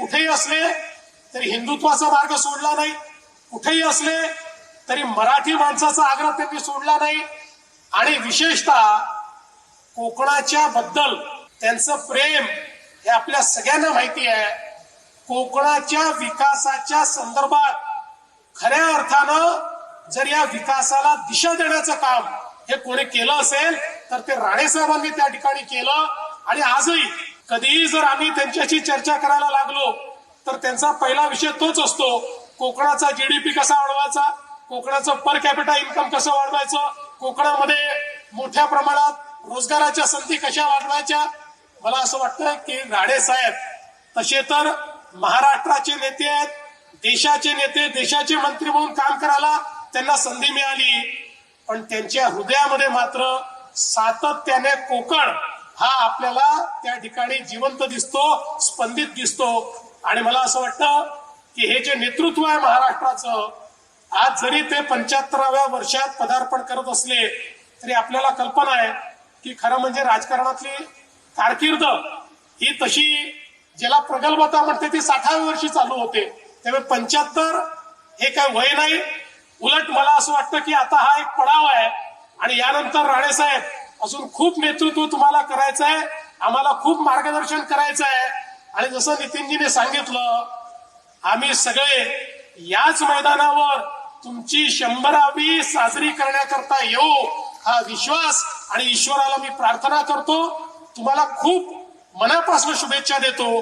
कुठेही असले तरी हिंदुत्वाचा मार्ग सोडला नाही, कुठेही असले तरी मराठी माणसाचा आग्रह त्यांनी सोडला नाही आणि विशेषतः कोकणाच्या बद्दल त्यांचं प्रेम हे आपल्या सगळ्यांना माहिती आहे. कोकणाच्या विकासाच्या संदर्भात खऱ्या अर्थानं जर या विकासाला दिशा देण्याचं काम हे कोणी केलं असेल तर ते राणे साहेबांनी त्या ठिकाणी केलं. आणि आजही कधीही जर आम्ही त्यांच्याशी चर्चा करायला लागलो तर त्यांचा पहिला विषय तोच असतो, कोकणाचा जीडीपी कसा वाढवायचा, कोकणाचं पर कॅपिटा इन्कम कसं वाढवायचं, कोकणामध्ये मोठ्या प्रमाणात रोजगाराच्या संधी कशा वाढवायच्या. मला असं वाटतं की राणे साहेब तसे तर महाराष्ट्राचे नेते आहेत, देशाचे नेते, देशाचे मंत्री म्हणून काम करायला त्यांना संधी मिळाली, पण त्यांच्या हृदयामध्ये मात्र सातत्याने कोकण हा आपल्याला त्या ठिकाणी जिवंत दिसतो, स्पंदित दिसतो. आणि मला असं वाटतं की हे जे नेतृत्व आहे महाराष्ट्राचं, आज जरी ते 75व्या वर्षात पदार्पण करत असले तरी आपल्याला कल्पना आहे की खरं म्हणजे राजकारणातली कारकीर्द ही तशी ज्याला प्रगल्भता म्हणते ती 60व्या वर्षी चालू होते. त्यामुळे 75 हे काय वय नाही, उलट मला असं वाटतं की आता हा एक पडाव आहे आणि यानंतर राणे साहेब अजून खूप नेतृत्व तुम्हाला करायचं आहे, आम्हाला खूप मार्गदर्शन करायचं आहे. आणि जसं नितीनजीने सांगितलं, आम्ही सगळे याच मैदानावर तुमची 100वी साजरी करण्याकरता येऊ हा विश्वास आणि ईश्वराला मी प्रार्थना करतो. तुम्हाला खूप मनापासून शुभेच्छा देतो.